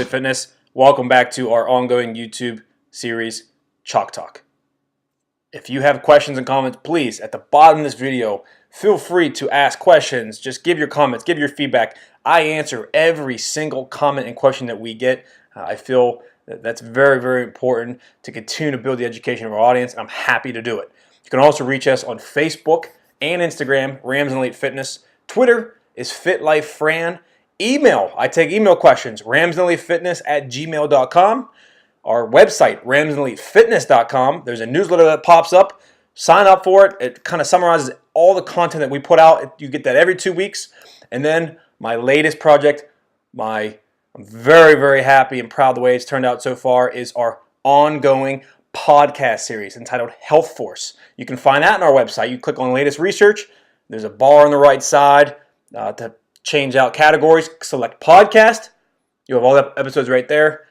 Elite Fitness. Welcome back to our ongoing YouTube series, Chalk Talk. If you have questions and comments, please, at the bottom of this video, feel free to ask questions. Just give your comments, give your feedback. I answer every single comment and question that we get. I feel that's very, very important to continue to build the education of our audience, and I'm happy to do it. You can also reach us on Facebook and Instagram, Rams and Elite Fitness. Twitter is FitLifeFran. Email, I take email questions, ramsandelitefitness@gmail.com. Our website, ramsandelitefitness.com. There's a newsletter that pops up. Sign up for it. It kind of summarizes all the content that we put out. You get that every 2 weeks. And then my latest project, I'm very, very happy and proud of the way it's turned out so far, is our ongoing podcast series entitled Health Force. You can find that on our website. You click on latest research. There's a bar on the right side to change out categories, select podcast. You have all the episodes right there.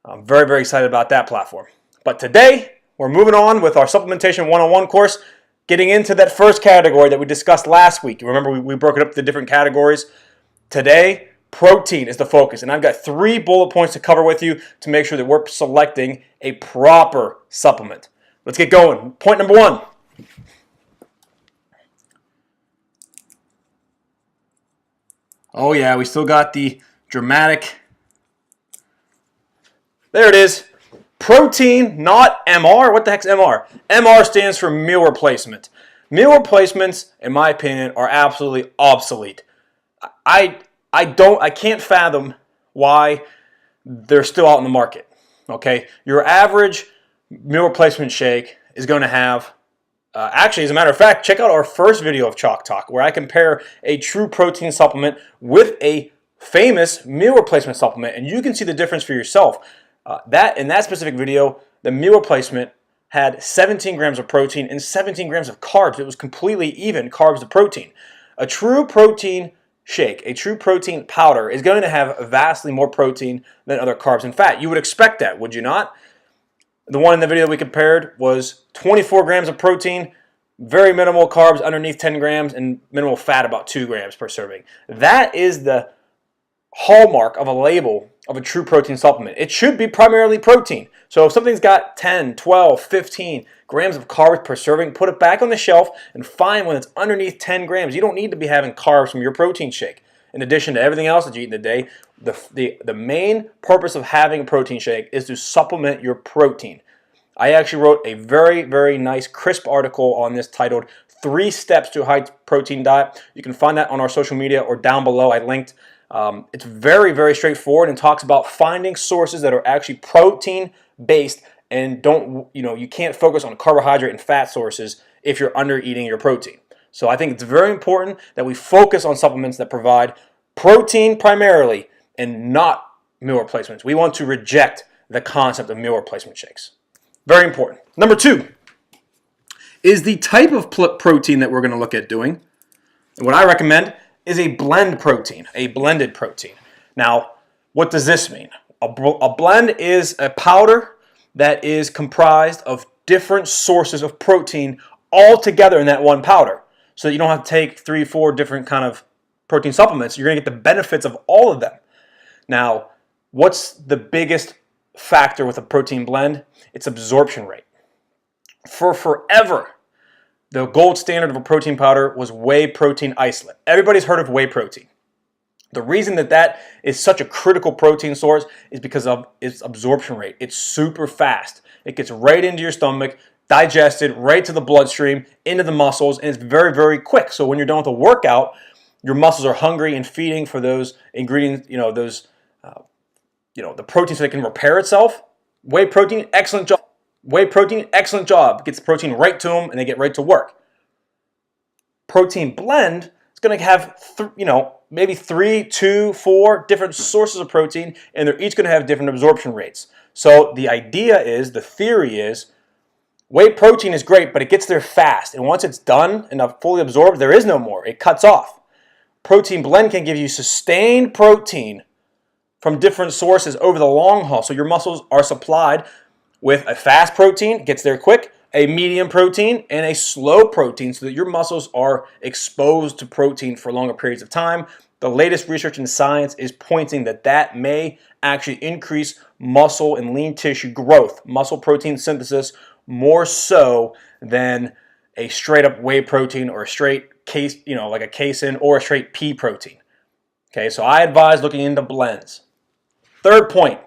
I'm very, very excited about that platform. But today, we're moving on with our Supplementation 101 course, getting into that first category that we discussed last week. You remember we broke it up into different categories. Today, protein is the focus, and I've got 3 bullet points to cover with you to make sure that we're selecting a proper supplement. Let's get going. Point number 1. Oh yeah, we still got the dramatic. There it is. Protein, not MR. What the heck's MR? MR stands for meal replacement. Meal replacements, in my opinion, are absolutely obsolete. I can't fathom why they're still out in the market. Okay, your average meal replacement shake is going to have. Actually, as a matter of fact, check out our first video of Chalk Talk, where I compare a true protein supplement with a famous meal replacement supplement, and you can see the difference for yourself. In that specific video, the meal replacement had 17 grams of protein and 17 grams of carbs. It was completely even carbs to protein. A true protein shake, a true protein powder, is going to have vastly more protein than other carbs and fat. You would expect that, would you not? The one in the video we compared was 24 grams of protein, very minimal carbs underneath 10 grams, and minimal fat about 2 grams per serving. That is the hallmark of a label of a true protein supplement. It should be primarily protein. So if something's got 10, 12, 15 grams of carbs per serving, put it back on the shelf and find when it's underneath 10 grams. You don't need to be having carbs from your protein shake. In addition to everything else that you eat in the day, the main purpose of having a protein shake is to supplement your protein. I actually wrote a very, very nice, crisp article on this titled 3 Steps to a High Protein Diet. You can find that on our social media or down below. I linked. It's very, very straightforward and talks about finding sources that are actually protein-based and you can't focus on carbohydrate and fat sources if you're under eating your protein. So I think it's very important that we focus on supplements that provide protein primarily and not meal replacements. We want to reject the concept of meal replacement shakes. Very important. Number 2 is the type of protein that we're going to look at doing. And what I recommend is a blend protein, a blended protein. Now, what does this mean? A blend is a powder that is comprised of different sources of protein all together in that one powder. So you don't have to take 3, 4 different kind of protein supplements. You're going to get the benefits of all of them. Now, what's the biggest factor with a protein blend? It's absorption rate. For forever, the gold standard of a protein powder was whey protein isolate. Everybody's heard of whey protein. The reason that is such a critical protein source is because of its absorption rate. It's super fast. It gets right into your stomach, digested, right to the bloodstream, into the muscles, and it's very, very quick. So when you're done with a workout, your muscles are hungry and feeding for those ingredients, the protein so they can repair itself. Whey protein, excellent job. Whey protein, excellent job. Gets the protein right to them and they get right to work. Protein blend is going to have, maybe 3, 2, 4 different sources of protein, and they're each going to have different absorption rates. So the theory is, whey protein is great, but it gets there fast. And once it's done and fully absorbed, there is no more. It cuts off. Protein blend can give you sustained protein from different sources over the long haul. So your muscles are supplied with a fast protein, gets there quick, a medium protein, and a slow protein so that your muscles are exposed to protein for longer periods of time the latest research in science is pointing that that may actually increase muscle and lean tissue growth, muscle protein synthesis, more so than a straight up whey protein or a straight case, like a casein or a straight pea protein. Okay, so I advise looking into blends. Third point.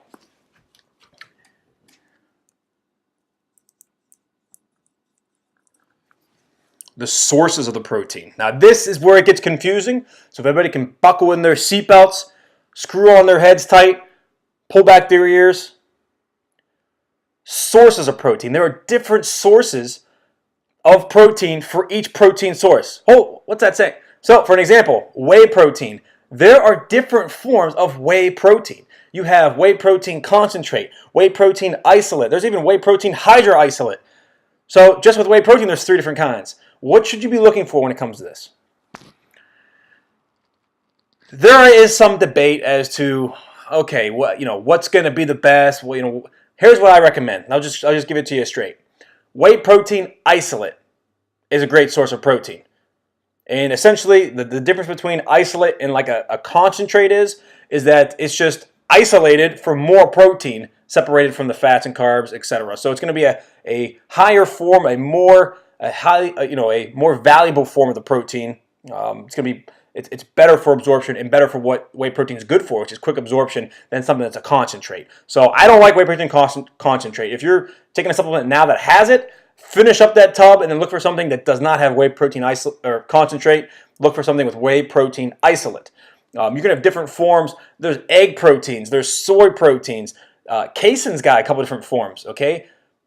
The sources of the protein. Now this is where it gets confusing, so if everybody can buckle in their seatbelts, screw on their heads tight, pull back their ears. Sources of protein. There are different sources of protein for each protein source. Oh, what's that saying? So for an example, whey protein. There are different forms of whey protein. You have whey protein concentrate, whey protein isolate. There's even whey protein hydroisolate. So just with whey protein, there's 3 different kinds. What should you be looking for when it comes to this? There is some debate as to, okay, what's going to be the best? Well, here's what I recommend. I'll just give it to you straight. Whey protein isolate is a great source of protein. And essentially, the difference between isolate and like a concentrate is that it's just isolated for more protein, separated from the fats and carbs, etc. So it's going to be a higher form, a more valuable form of the protein. It's better for absorption and better for what whey protein is good for, which is quick absorption, than something that's a concentrate. So I don't like whey protein concentrate. If you're taking a supplement now that has it, finish up that tub and then look for something that does not have whey protein concentrate. Look for something with whey protein isolate. You're going to have different forms. There's egg proteins. There's soy proteins. Casein's got a couple different forms, okay?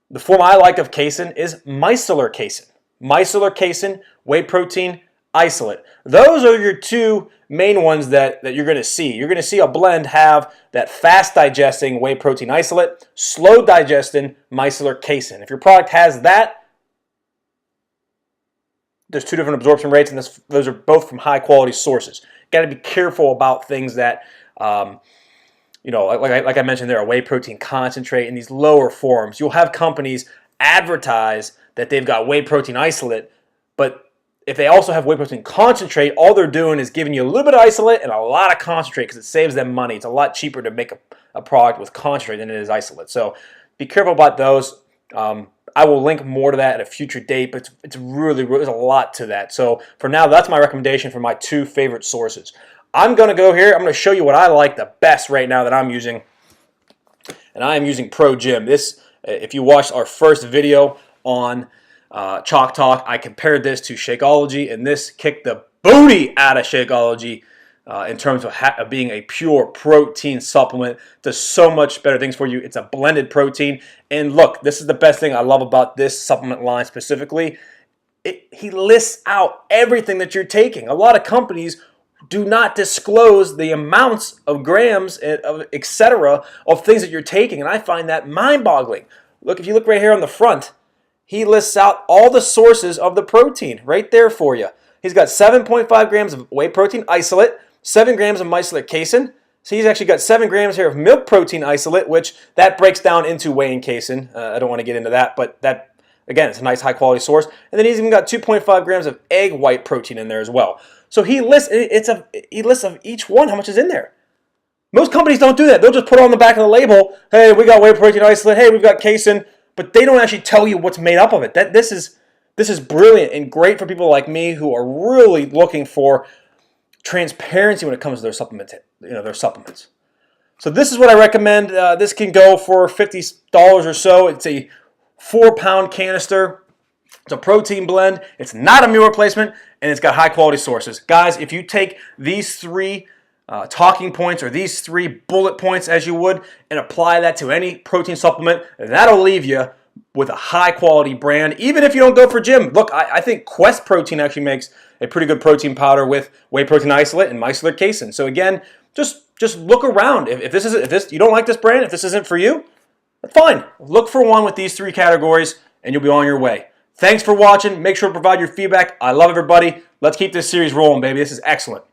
The form I like of casein is micellar casein. Micellar casein, whey protein isolate. Those are your 2 main ones that you're going to see. You're going to see a blend have that fast digesting whey protein isolate, slow digesting micellar casein. If your product has that, there's 2 different absorption rates, and those are both from high quality sources. Got to be careful about things that, like I mentioned, there are whey protein concentrate in these lower forms. You'll have companies advertise that they've got whey protein isolate, but if they also have whey protein concentrate, all they're doing is giving you a little bit of isolate and a lot of concentrate because it saves them money. It's a lot cheaper to make a product with concentrate than it is isolate. So be careful about those. I will link more to that at a future date, but it's really, there's a lot to that. So for now, that's my recommendation for my 2 favorite sources. I'm going to go here. I'm going to show you what I like the best right now that I'm using, and I am using Pro Gym. This, if you watched our first video on Chalk Talk, I compared this to Shakeology, and this kicked the booty out of Shakeology in terms of being a pure protein supplement. Does so much better things for you. It's a blended protein. And look, this is the best thing I love about this supplement line specifically. He lists out everything that you're taking. A lot of companies do not disclose the amounts of grams, etc., of things that you're taking, and I find that mind-boggling. Look, if you look right here on the front, he lists out all the sources of the protein right there for you. He's got 7.5 grams of whey protein isolate, 7 grams of micellar casein. So he's actually got 7 grams here of milk protein isolate, which that breaks down into whey and casein. I don't want to get into that, but that, again, it's a nice high-quality source. And then he's even got 2.5 grams of egg white protein in there as well. So he lists of each one how much is in there. Most companies don't do that. They'll just put on the back of the label, hey, we got whey protein isolate, hey, we've got casein, but they don't actually tell you what's made up of it. This is brilliant and great for people like me who are really looking for transparency when it comes to their supplements. So this is what I recommend. This can go for $50 or so. It's a 4-pound canister. It's a protein blend. It's not a meal replacement, and it's got high-quality sources. Guys, if you take these 3 talking points or these 3 bullet points, as you would, and apply that to any protein supplement, that'll leave you with a high-quality brand, even if you don't go for gym. Look, I think Quest Protein actually makes a pretty good protein powder with whey protein isolate and micellar casein. So again, just look around. If this you don't like this brand, if this isn't for you, that's fine. Look for one with these 3 categories, and you'll be on your way. Thanks for watching. Make sure to provide your feedback. I love everybody. Let's keep this series rolling, baby. This is excellent.